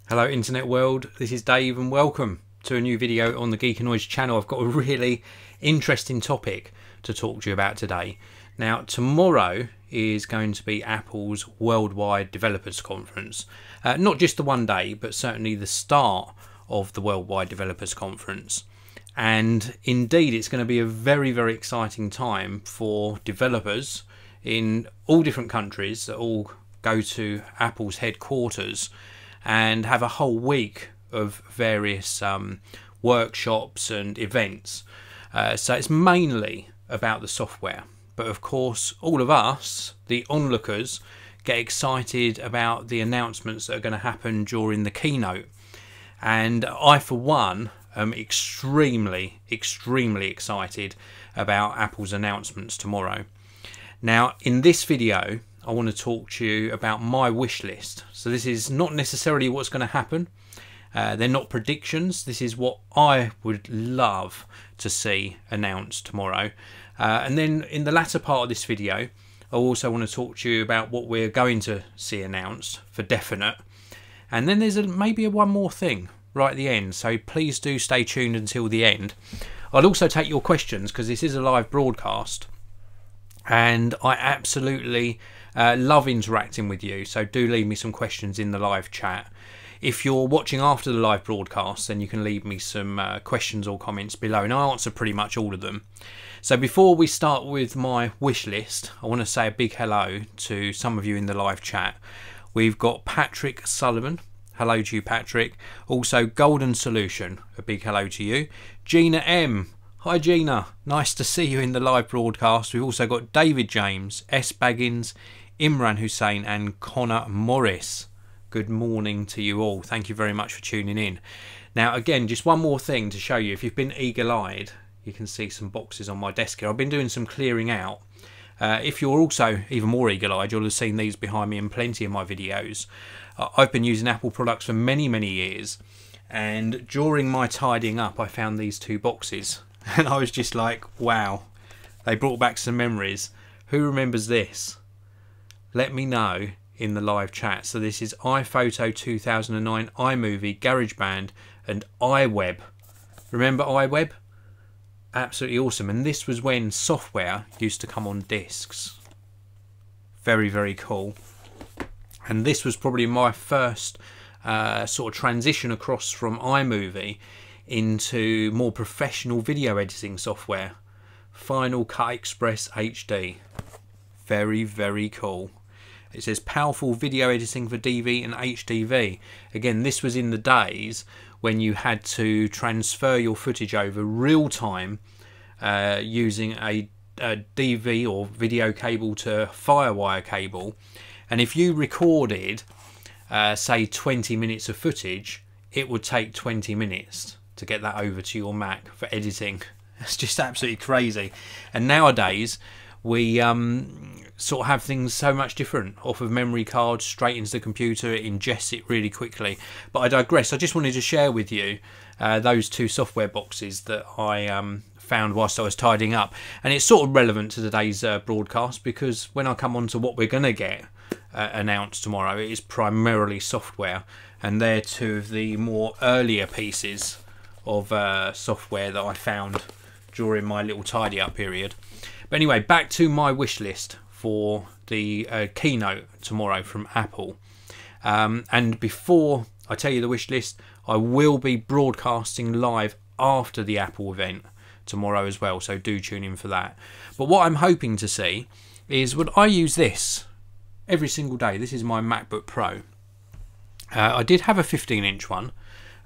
Hello internet world, this is Dave and welcome to a new video on the Geekanoids channel. I've got a really interesting topic to talk to you about today. Now tomorrow is going to be Apple's Worldwide Developers Conference. Not just the one day, but certainly the start of the Worldwide Developers Conference. And indeed it's going to be a very exciting time for developers in all different countries that all go to Apple's headquarters and have a whole week of various workshops and events. So it's mainly about the software, but of course all of us, the onlookers, get excited about the announcements that are going to happen during the keynote. And I for one am extremely excited about Apple's announcements tomorrow. Now in this video I want to talk to you about my wish list. So this is not necessarily what's going to happen. They're not predictions. This is what I would love to see announced tomorrow. And then in the latter part of this video, I also want to talk to you about what we're going to see announced for definite. And then there's maybe one more thing right at the end. So please do stay tuned until the end. I'll also take your questions because this is a live broadcast. And I absolutely love interacting with you, so do leave me some questions in the live chat. If you're watching after the live broadcast, then you can leave me some questions or comments below, and I answer pretty much all of them. So before we start with my wish list, I want to say a big hello to some of you in the live chat. We've got Patrick Sullivan. Hello to you, Patrick. Also Golden Solution, a big hello to you. Gina M. Hi Gina, nice to see you in the live broadcast. We've also got David James, S. Baggins, Imran Hussein and Connor Morris. Good morning to you all. Thank you very much for tuning in. Now again, just one more thing to show you. If you've been eagle-eyed, you can see some boxes on my desk here. I've been doing some clearing out. If you're also even more eagle-eyed, you'll have seen these behind me in plenty of my videos. I've been using Apple products for many years, and during my tidying up I found these two boxes. And I was just like, wow, they brought back some memories. Who remembers this? Let me know in the live chat. So this is iPhoto 2009, iMovie, GarageBand and iWeb. Remember iWeb? Absolutely awesome. And this was when software used to come on discs. Very cool. And this was probably my first sort of transition across from iMovie into more professional video editing software. Final Cut Express HD. Very cool. It says powerful video editing for DV and HDV. Again, this was in the days when you had to transfer your footage over real time using a DV or video cable to Firewire cable. And if you recorded say 20 minutes of footage, it would take 20 minutes to get that over to your Mac for editing. It's just absolutely crazy. And nowadays we sort of have things so much different. Off of memory cards straight into the computer, it ingests it really quickly. But I digress. I just wanted to share with you those two software boxes that I found whilst I was tidying up, and it's sort of relevant to today's broadcast because when I come on to what we're going to get announced tomorrow, it is primarily software, and they're two of the more earlier pieces of software that I found during my little tidy up period. But anyway, back to my wish list for the keynote tomorrow from Apple. And before I tell you the wish list, I will be broadcasting live after the Apple event tomorrow as well, so do tune in for that. But what I'm hoping to see is, would I use this every single day? This is my MacBook Pro. I did have a 15-inch one.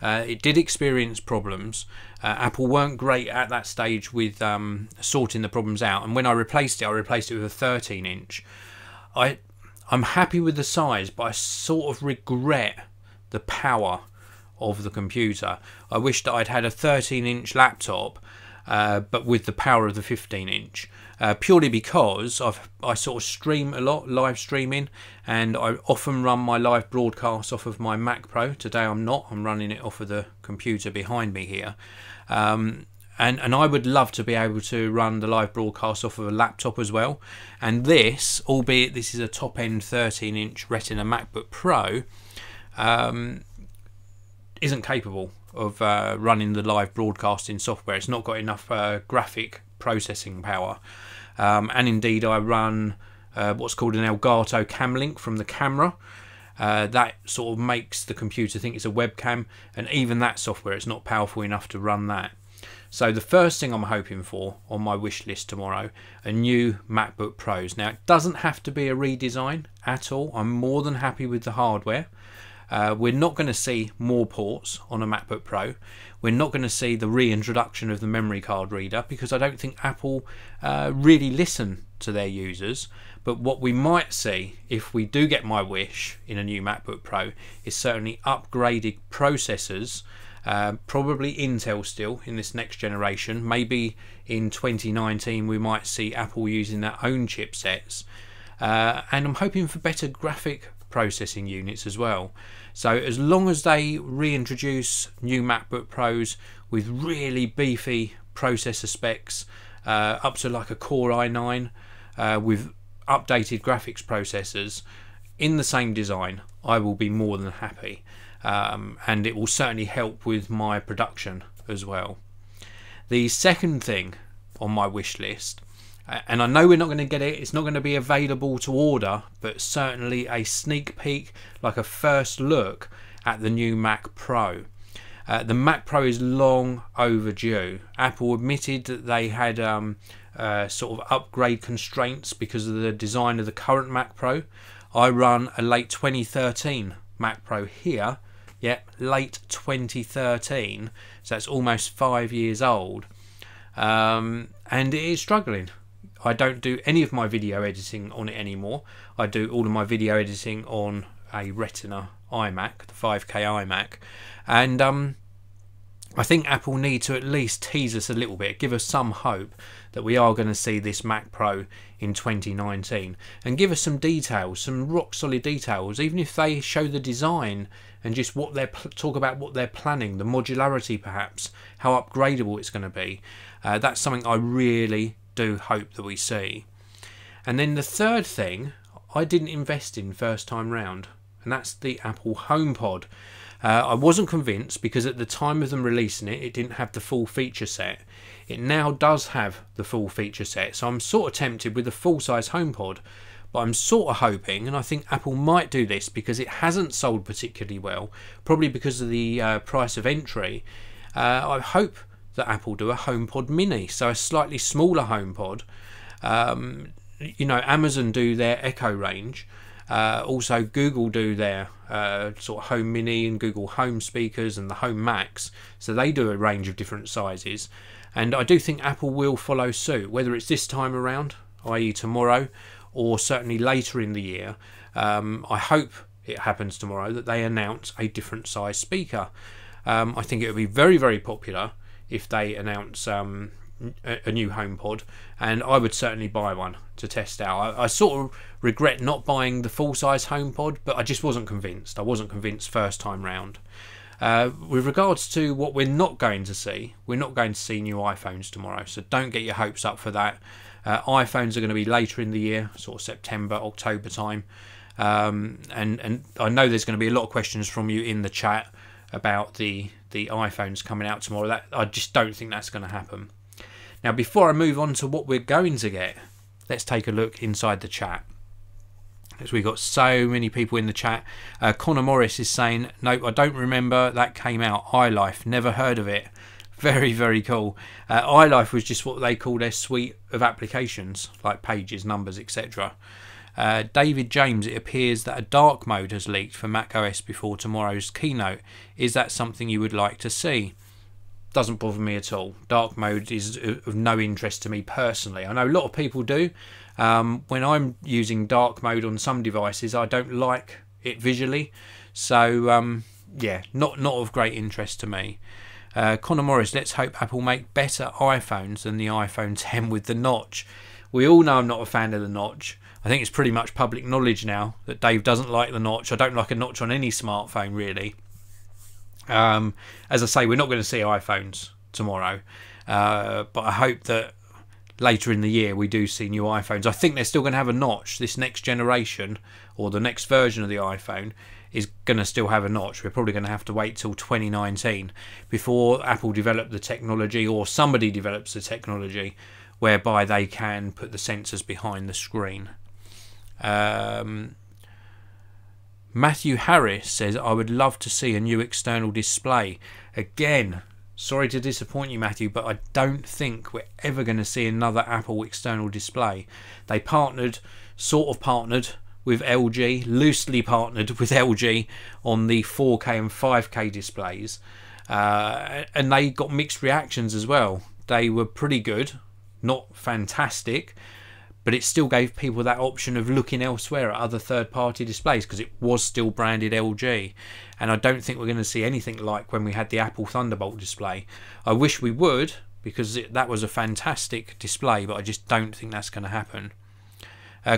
It did experience problems. Apple weren't great at that stage with sorting the problems out, and when I replaced it with a 13-inch. I'm happy with the size, but I sort of regret the power of the computer. I wish that I'd had a 13-inch laptop, but with the power of the 15-inch. Purely because I sort of stream a lot, live streaming, and I often run my live broadcasts off of my Mac Pro. Today I'm not, I'm running it off of the computer behind me here. And I would love to be able to run the live broadcast off of a laptop as well. And this, albeit this is a top-end 13-inch Retina MacBook Pro, isn't capable of running the live broadcasting software. It's not got enough graphic processing power, and indeed I run what's called an Elgato Cam Link from the camera. That sort of makes the computer think it's a webcam, and even that software is not powerful enough to run that. So the first thing I'm hoping for on my wish list tomorrow, a new MacBook Pros. Now, it doesn't have to be a redesign at all. I'm more than happy with the hardware. We're not going to see more ports on a MacBook Pro. We're not going to see the reintroduction of the memory card reader, because I don't think Apple really listen to their users. But what we might see, if we do get my wish in a new MacBook Pro, is certainly upgraded processors. Probably Intel still in this next generation. Maybe in 2019 we might see Apple using their own chipsets, and I'm hoping for better graphic processing units as well. So as long as they reintroduce new MacBook Pros with really beefy processor specs, up to like a Core i9, with updated graphics processors in the same design, I will be more than happy. And it will certainly help with my production as well. The second thing on my wish list, and I know we're not going to get it, it's not going to be available to order, but certainly a sneak peek, like a first look at the new Mac Pro. The Mac Pro is long overdue. Apple admitted that they had sort of upgrade constraints because of the design of the current Mac Pro. I run a late 2013 Mac Pro here. Yep, late 2013, so that's almost 5 years old, and it is struggling. I don't do any of my video editing on it anymore. I do all of my video editing on a Retina iMac, the 5K iMac, and I think Apple need to at least tease us a little bit, give us some hope that we are going to see this Mac Pro in 2019, and give us some details, some rock solid details, even if they show the design and just what they're talk about what they're planning, the modularity perhaps, how upgradable it's going to be. That's something I really do hope that we see. And then the third thing I didn't invest in first time round, and that's the Apple HomePod. I wasn't convinced because at the time of them releasing it, it didn't have the full feature set. It now does have the full feature set, so I'm sort of tempted with the full-size HomePod, but I'm sort of hoping, and I think Apple might do this because it hasn't sold particularly well, probably because of the price of entry. I hope that Apple do a HomePod Mini, so a slightly smaller HomePod. You know, Amazon do their Echo range. Also Google do their sort of Home Mini and Google Home speakers and the Home Max, so they do a range of different sizes, and I do think Apple will follow suit, whether it's this time around, i.e. tomorrow, or certainly later in the year. I hope it happens tomorrow that they announce a different size speaker. I think it would be very, very popular if they announce a new HomePod, and I would certainly buy one to test out. I sort of regret not buying the full-size HomePod, but I just wasn't convinced. I wasn't convinced first time round. With regards to what we're not going to see, we're not going to see new iPhones tomorrow, so don't get your hopes up for that. iPhones are going to be later in the year, sort of September, October time, and I know there's going to be a lot of questions from you in the chat about the iPhones coming out tomorrow. That I just don't think that's going to happen. Now, before I move on to what we're going to get, let's take a look inside the chat, because we've got so many people in the chat. Connor Morris is saying, nope, I don't remember that came out. iLife, never heard of it. Very, very cool. iLife was just what they call their suite of applications, like Pages, Numbers, etc. David James, it appears that a dark mode has leaked for macOS before tomorrow's keynote. Is that something you would like to see? Doesn't bother me at all. Dark mode is of no interest to me personally. I know a lot of people do. When I'm using dark mode on some devices, I don't like it visually. So yeah, not of great interest to me. Connor Morris, let's hope Apple make better iPhones than the iPhone 10 with the notch. We all know I'm not a fan of the notch. I think it's pretty much public knowledge now that Dave doesn't like the notch. I don't like a notch on any smartphone really. As I say, we're not going to see iPhones tomorrow, but I hope that later in the year we do see new iPhones. I think they're still going to have a notch. This next generation, or the next version of the iPhone, is going to still have a notch. We're probably going to have to wait till 2019 before Apple develop the technology, or somebody develops the technology whereby they can put the sensors behind the screen. Matthew Harris says, I would love to see a new external display. Again, sorry to disappoint you, Matthew, but I don't think we're ever going to see another Apple external display. They sort of partnered with LG, loosely partnered with LG on the 4K and 5K displays, and they got mixed reactions as well. They were pretty good, not fantastic, but it still gave people that option of looking elsewhere at other third-party displays because it was still branded LG. And I don't think we're going to see anything like when we had the Apple Thunderbolt display. I wish we would, because that was a fantastic display, but I just don't think that's going to happen.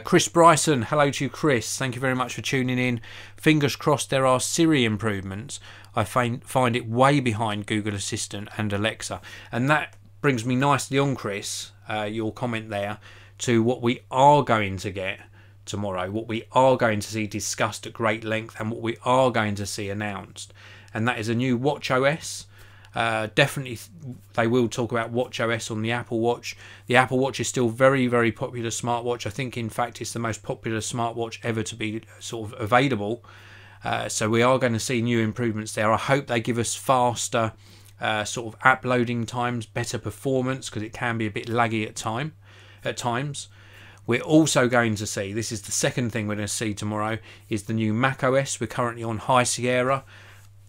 Chris Bryson, hello to you, Chris. Thank you very much for tuning in. Fingers crossed there are Siri improvements. I find it way behind Google Assistant and Alexa. And that brings me nicely on, Chris, your comment there, to what we are going to get tomorrow, what we are going to see discussed at great length, and what we are going to see announced. And that is a new watchOS. Definitely they will talk about watchOS on the Apple Watch. The Apple Watch is still very, very popular smartwatch. I think in fact it's the most popular smartwatch ever to be sort of available. So we are going to see new improvements there. I hope they give us faster sort of app loading times, better performance, because it can be a bit laggy at times. We're also going to see, this is the second thing we're going to see tomorrow, is the new macOS. We're currently on High Sierra.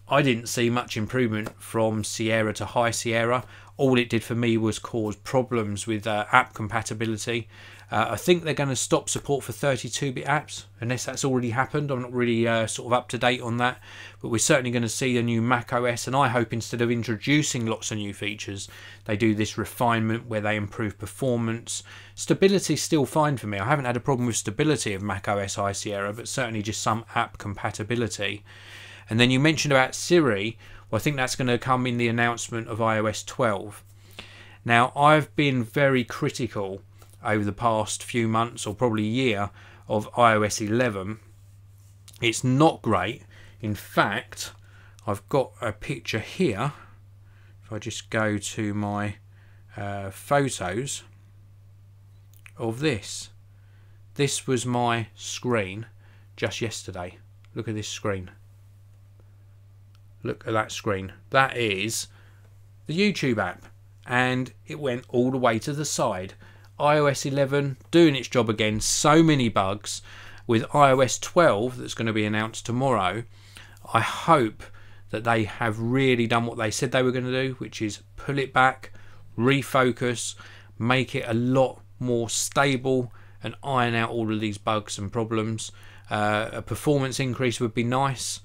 I didn't see much improvement from Sierra to High Sierra. All it did for me was cause problems with app compatibility. I think they're going to stop support for 32-bit apps, unless that's already happened. I'm not really sort of up to date on that, but we're certainly going to see a new macOS, and I hope instead of introducing lots of new features, they do this refinement where they improve performance. Stability's still fine for me. I haven't had a problem with stability of macOS High Sierra, but certainly just some app compatibility. And then you mentioned about Siri. Well, I think that's going to come in the announcement of iOS 12. Now, I've been very critical over the past few months, or probably year, of iOS 11. It's not great. In fact, I've got a picture here. If I just go to my photos of this. This was my screen just yesterday. Look at this screen. Look at that screen. That is the YouTube app, and it went all the way to the side. iOS 11 doing its job again. So many bugs. With iOS 12 that's going to be announced tomorrow, I hope that they have really done what they said they were going to do, which is pull it back, refocus, make it a lot more stable, and iron out all of these bugs and problems. A performance increase would be nice.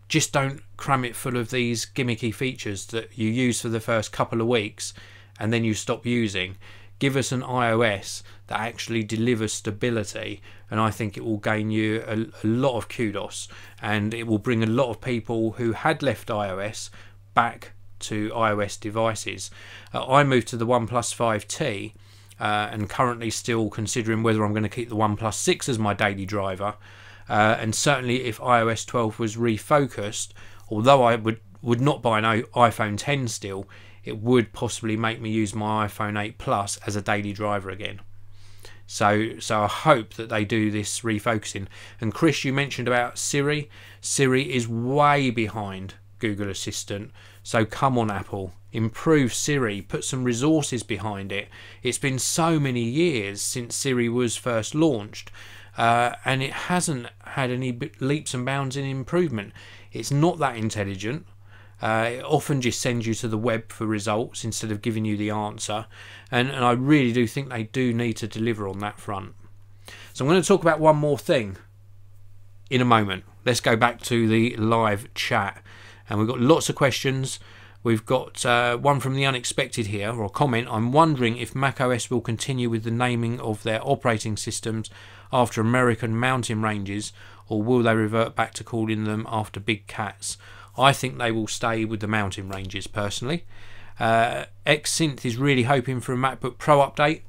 Just don't cram it full of these gimmicky features that you use for the first couple of weeks and then you stop using. Give us an iOS that actually delivers stability, and I think it will gain you a lot of kudos, and it will bring a lot of people who had left iOS back to iOS devices. I moved to the OnePlus 5T and currently still considering whether I'm going to keep the OnePlus 6 as my daily driver. And certainly if iOS 12 was refocused, although I would not buy an iPhone 10 still, it would possibly make me use my iPhone 8 Plus as a daily driver again. So I hope that they do this refocusing. And Chris, you mentioned about Siri. Siri is way behind Google Assistant. So come on, Apple, improve Siri, put some resources behind it. It's been so many years since Siri was first launched. And it hasn't had any leaps and bounds in improvement. It's not that intelligent. It often just sends you to the web for results instead of giving you the answer. And I really do think they do need to deliver on that front. So I'm going to talk about one more thing in a moment. Let's go back to the live chat. And we've got lots of questions. We've got one from the unexpected here, or a comment. I'm wondering if macOS will continue with the naming of their operating systems after American mountain ranges, or will they revert back to calling them after big cats? I think they will stay with the mountain ranges personally. Xsynth is really hoping for a MacBook Pro update.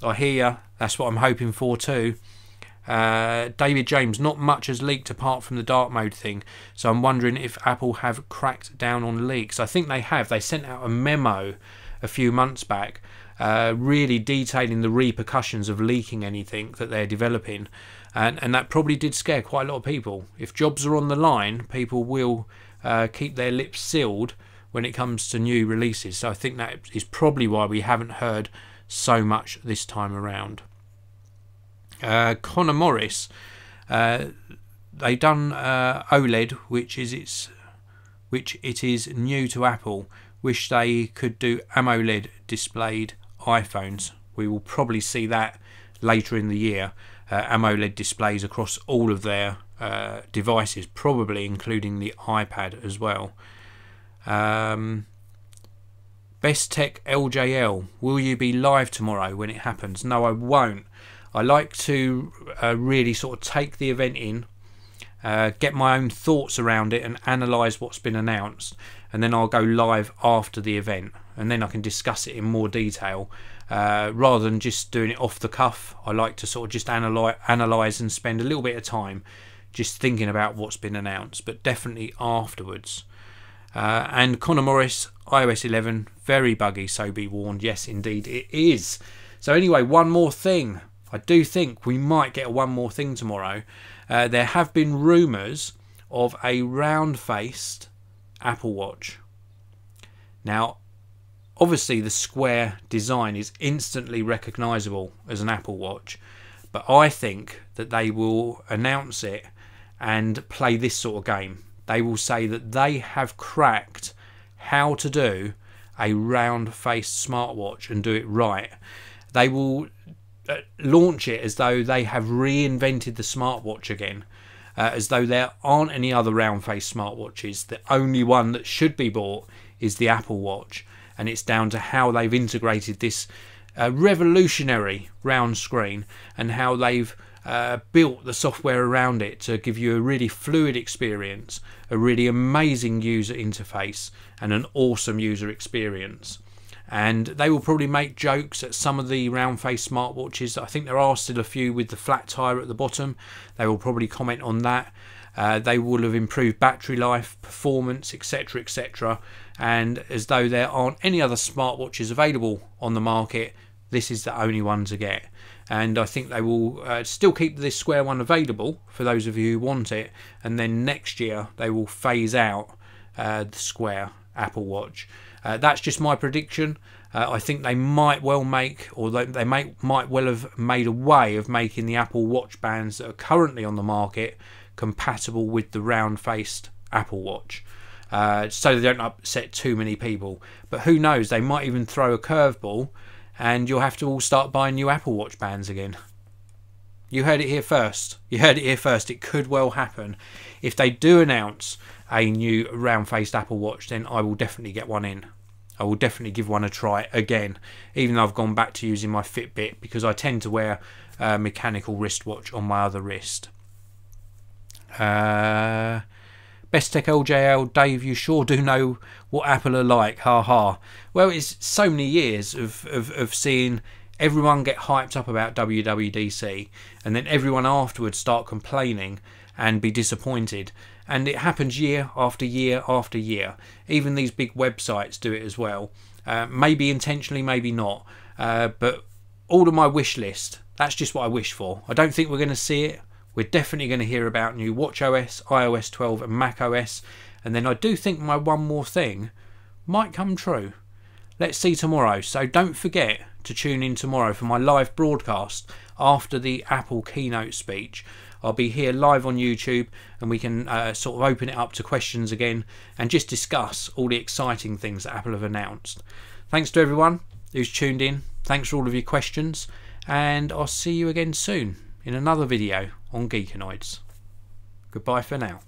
I hear you, that's what I'm hoping for too. David James, not much has leaked apart from the dark mode thing, so I'm wondering if Apple have cracked down on leaks. I think they have. They sent out a memo a few months back really detailing the repercussions of leaking anything that they're developing, and that probably did scare quite a lot of people. If jobs are on the line, people will keep their lips sealed when it comes to new releases, so I think that is probably why we haven't heard so much this time around. Connor Morris, they done OLED, which it is new to Apple. Wish they could do AMOLED displayed iPhones. We will probably see that later in the year. AMOLED displays across all of their devices, probably including the iPad as well. Best Tech LJL, will you be live tomorrow when it happens? No, I won't. I like to really sort of take the event in, get my own thoughts around it and analyse what's been announced, and then I'll go live after the event, and then I can discuss it in more detail rather than just doing it off the cuff. I like to sort of just analyse and spend a little bit of time just thinking about what's been announced, but definitely afterwards. And Connor Morris, iOS 11, very buggy, so be warned. Yes, indeed it is. So anyway, one more thing. I do think we might get one more thing tomorrow. There have been rumours of a round-faced Apple Watch. Now, obviously the square design is instantly recognisable as an Apple Watch, but I think that they will announce it and play this sort of game. They will say that they have cracked how to do a round-faced smartwatch and do it right. They will launch it as though they have reinvented the smartwatch again, as though there aren't any other round-faced smartwatches. The only one that should be bought is the Apple Watch, and it's down to how they've integrated this revolutionary round screen and how they've built the software around it to give you a really fluid experience, a really amazing user interface and an awesome user experience. And they will probably make jokes at some of the round-faced smartwatches. I think there are still a few with the flat tire at the bottom. They will probably comment on that. They will have improved battery life, performance, etc, etc. And as though there aren't any other smartwatches available on the market, this is the only one to get. And I think they will still keep this square one available for those of you who want it, and then next year they will phase out the square Apple Watch. That's just my prediction. I think they might well make, or they might well have made a way of making the Apple Watch bands that are currently on the market compatible with the round-faced Apple Watch, so they don't upset too many people. But who knows, they might even throw a curveball and you'll have to all start buying new Apple Watch bands again. You heard it here first. You heard it here first. It could well happen. If they do announce a new round-faced Apple Watch, then I will definitely get one in. I will definitely give one a try again, even though I've gone back to using my Fitbit because I tend to wear a mechanical wristwatch on my other wrist. Best Tech LJL, Dave, you sure do know what Apple are like, ha ha. Well, it's so many years of seeing everyone get hyped up about WWDC and then everyone afterwards start complaining and be disappointed, and it happens year after year after year. Even these big websites do it as well, maybe intentionally, maybe not, but all of my wish list, that's just what I wish for. I don't think we're going to see it. We're definitely going to hear about new watchOS, iOS 12 and macOS, and then I do think my one more thing might come true. Let's see tomorrow, so don't forget to tune in tomorrow for my live broadcast after the Apple keynote speech. I'll be here live on YouTube and we can sort of open it up to questions again and just discuss all the exciting things that Apple have announced. Thanks to everyone who's tuned in. Thanks for all of your questions, and I'll see you again soon in another video on Geekanoids. Goodbye for now.